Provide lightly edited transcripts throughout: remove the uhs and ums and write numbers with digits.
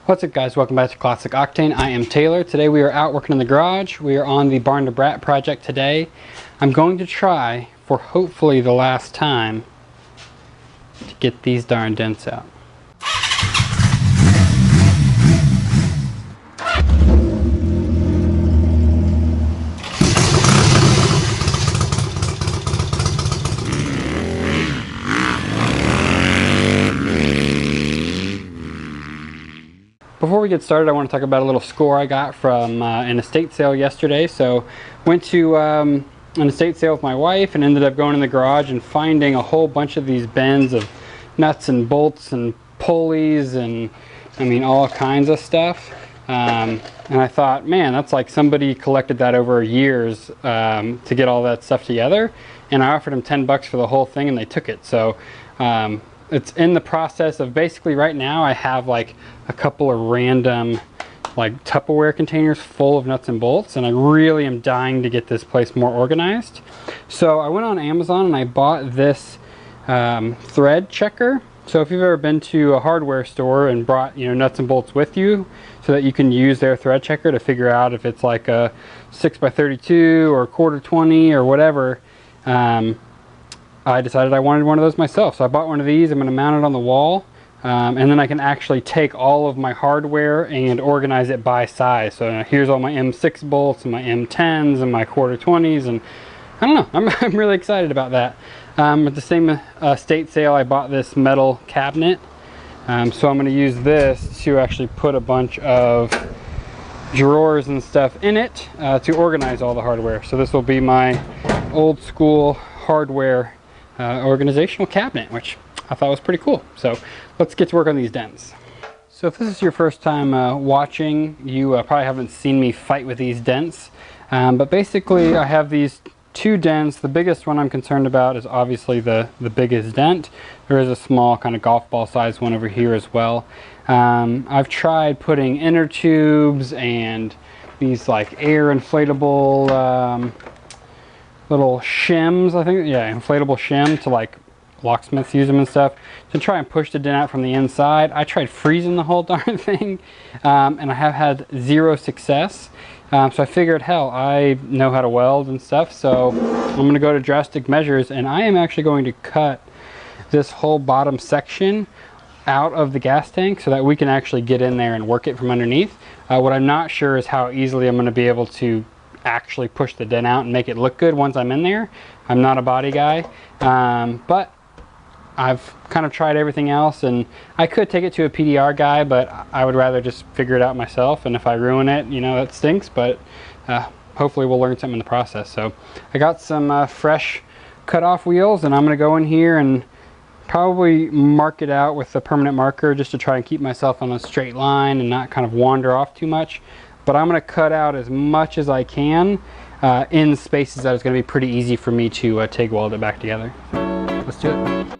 What's up guys, welcome back to Classic Octane. I am Taylor. Today we are out working in the garage. We are on the Barn to Brat project today. I'm going to try, for hopefully the last time, to get these darn dents out. Before we get started, I want to talk about a little score I got from an estate sale yesterday. So went to an estate sale with my wife and ended up going in the garage and finding a whole bunch of these bends of nuts and bolts and pulleys and I mean all kinds of stuff. And I thought, man, that's like somebody collected that over years to get all that stuff together. And I offered them 10 bucks for the whole thing and they took it. So it's in the process of basically right now I have like a couple of random like Tupperware containers full of nuts and bolts, and I really am dying to get this place more organized. So I went on Amazon and I bought this thread checker. So if you've ever been to a hardware store and brought, you know, nuts and bolts with you so that you can use their thread checker to figure out if it's like a 6x32 or a quarter 20 or whatever, I decided I wanted one of those myself. So I bought one of these. I'm going to mount it on the wall. And then I can actually take all of my hardware and organize it by size. So here's all my M6 bolts and my M10s and my quarter 20s, and I don't know, I'm really excited about that. At the same estate sale, I bought this metal cabinet. So I'm going to use this to actually put a bunch of drawers and stuff in it to organize all the hardware. So this will be my old school hardware organizational cabinet, which I thought was pretty cool. So let's get to work on these dents. So if this is your first time watching, you probably haven't seen me fight with these dents. But basically I have these two dents. The biggest one I'm concerned about is obviously the biggest dent. There is a small kind of golf ball size one over here as well. I've tried putting inner tubes and these like air inflatable little shims, I think, yeah, inflatable shim to like locksmiths use them and stuff to try and push the dent out from the inside. I tried freezing the whole darn thing and I have had zero success. So I figured, hell, I know how to weld and stuff, so I'm going to go to drastic measures and I am actually going to cut this whole bottom section out of the gas tank so that we can actually get in there and work it from underneath. What I'm not sure is how easily I'm going to be able to actually push the dent out and make it look good once I'm in there. I'm not a body guy, but I've kind of tried everything else, and I could take it to a PDR guy, but I would rather just figure it out myself, and if I ruin it, you know, that stinks, but hopefully we'll learn something in the process. So I got some fresh cut-off wheels, and I'm going to go in here and probably mark it out with a permanent marker just to try and keep myself on a straight line and not kind of wander off too much. But I'm going to cut out as much as I can in spaces that it's going to be pretty easy for me to TIG weld it back together. Let's do it.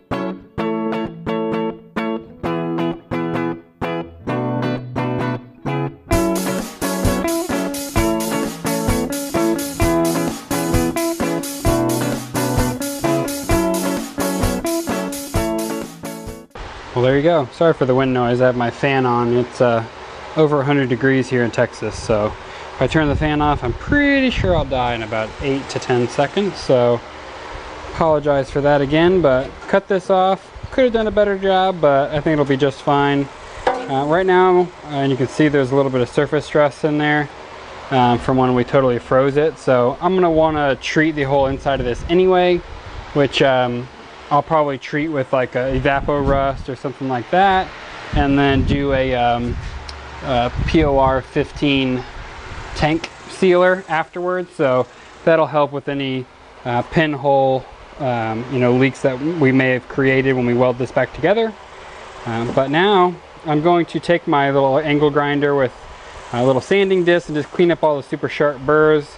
Well, there you go. Sorry for the wind noise. I have my fan on. It's over 100 degrees here in Texas, so if I turn the fan off, I'm pretty sure I'll die in about 8 to 10 seconds, so apologize for that again, but cut this off. Could have done a better job, but I think it'll be just fine. Right now, and you can see there's a little bit of surface stress in there from when we totally froze it, so I'm going to want to treat the whole inside of this anyway, which I'll probably treat with like a Evapor Rust or something like that, and then do a POR 15 tank sealer afterwards, so that'll help with any pinhole you know, leaks that we may have created when we weld this back together. But now I'm going to take my little angle grinder with a little sanding disc and just clean up all the super sharp burrs.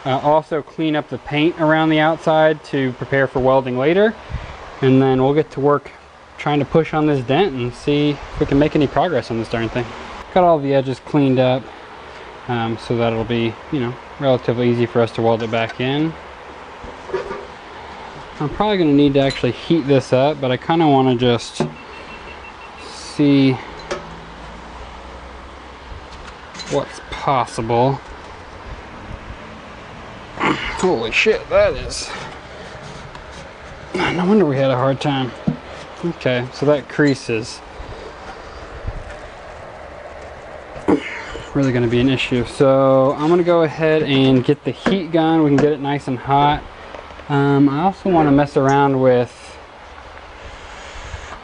Also clean up the paint around the outside to prepare for welding later, and then we'll get to work trying to push on this dent and see if we can make any progress on this darn thing. Got all the edges cleaned up so that it'll be, you know, relatively easy for us to weld it back in. I'm probably going to need to actually heat this up, but I kind of want to just see what's possible. Holy shit, that is... No wonder we had a hard time. Okay, so that crease is really going to be an issue. So I'm going to go ahead and get the heat gun. We can get it nice and hot. I also want to mess around with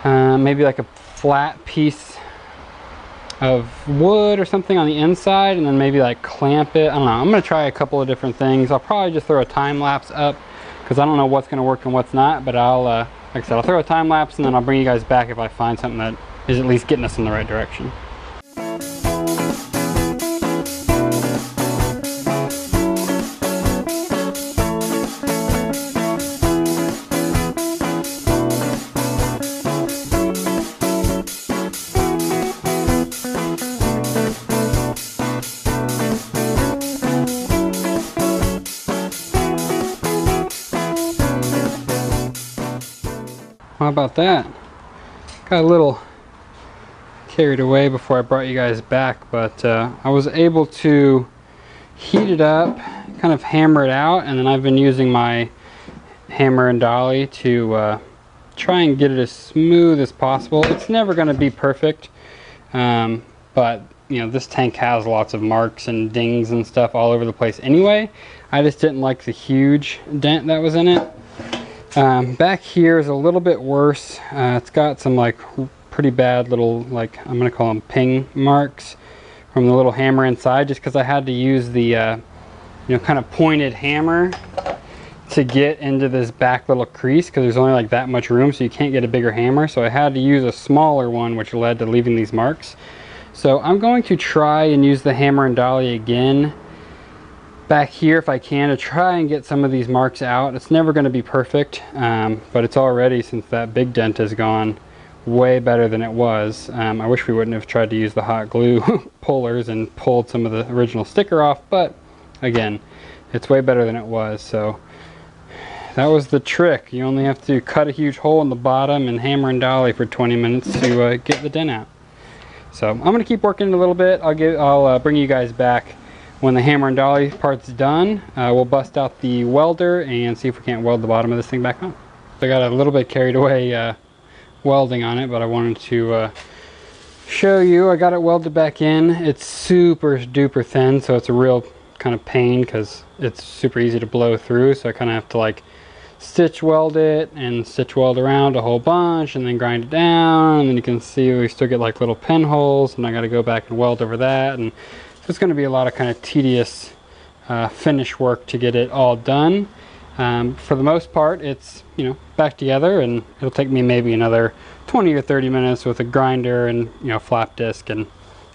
maybe like a flat piece of wood or something on the inside, and then maybe like clamp it. I don't know. I'm going to try a couple of different things. I'll probably just throw a time lapse up because I don't know what's going to work and what's not, but I'll like I said, I'll throw a time lapse and then I'll bring you guys back if I find something that is at least getting us in the right direction. How about that? Got a little carried away before I brought you guys back, but I was able to heat it up, kind of hammer it out, and then I've been using my hammer and dolly to try and get it as smooth as possible. It's never going to be perfect, but you know, this tank has lots of marks and dings and stuff all over the place anyway. I just didn't like the huge dent that was in it. Back here is a little bit worse. It's got some like pretty bad little, like, I'm gonna call them ping marks from the little hammer inside, just because I had to use the you know, kind of pointed hammer to get into this back little crease, because there's only like that much room, so you can't get a bigger hammer. So I had to use a smaller one, which led to leaving these marks. So I'm going to try and use the hammer and dolly again back here if I can, to try and get some of these marks out. It's never going to be perfect, but it's already, since that big dent is gone, way better than it was. I wish we wouldn't have tried to use the hot glue pullers and pulled some of the original sticker off, but again, it's way better than it was. So that was the trick. You only have to cut a huge hole in the bottom and hammer and dolly for 20 minutes to get the dent out. So I'm going to keep working a little bit. I'll bring you guys back when the hammer and dolly part's done. We'll bust out the welder and see if we can't weld the bottom of this thing back on. So I got a little bit carried away welding on it, but I wanted to show you. I got it welded back in. It's super duper thin, so it's a real kind of pain because it's super easy to blow through. So I kind of have to like stitch weld it and stitch weld around a whole bunch and then grind it down, and then you can see we still get like little pinholes, and I got to go back and weld over that, and it's going to be a lot of kind of tedious finish work to get it all done. For the most part, it's, you know, back together, and it'll take me maybe another 20 or 30 minutes with a grinder and, you know, flap disc and,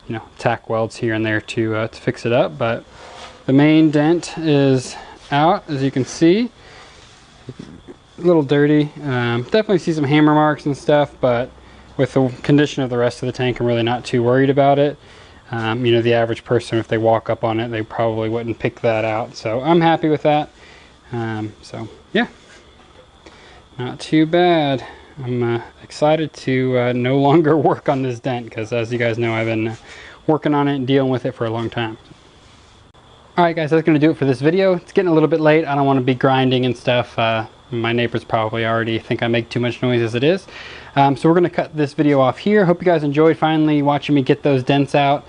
you know, tack welds here and there to fix it up. But the main dent is out, as you can see. A little dirty. Definitely see some hammer marks and stuff, but with the condition of the rest of the tank, I'm really not too worried about it. You know, the average person, if they walk up on it, they probably wouldn't pick that out. So I'm happy with that. So yeah, not too bad. I'm excited to no longer work on this dent, because as you guys know, I've been working on it and dealing with it for a long time. Alright guys, that's going to do it for this video. It's getting a little bit late. I don't want to be grinding and stuff. My neighbors probably already think I make too much noise as it is. So we're going to cut this video off here. Hope you guys enjoyed finally watching me get those dents out.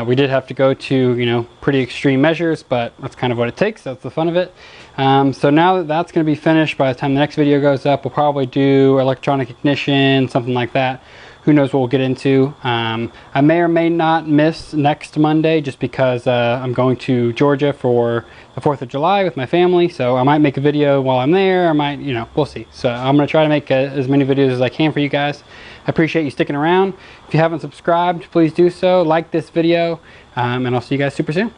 We did have to go to, you know, pretty extreme measures, but that's kind of what it takes. That's the fun of it. So now that that's going to be finished, by the time the next video goes up, we'll probably do electronic ignition, something like that. Who knows what we'll get into. I may or may not miss next Monday, just because I'm going to Georgia for the 4th of July with my family. So I might make a video while I'm there. I might, you know, we'll see. So I'm going to try to make as many videos as I can for you guys. I appreciate you sticking around. If you haven't subscribed, please do so. Like this video, and I'll see you guys super soon.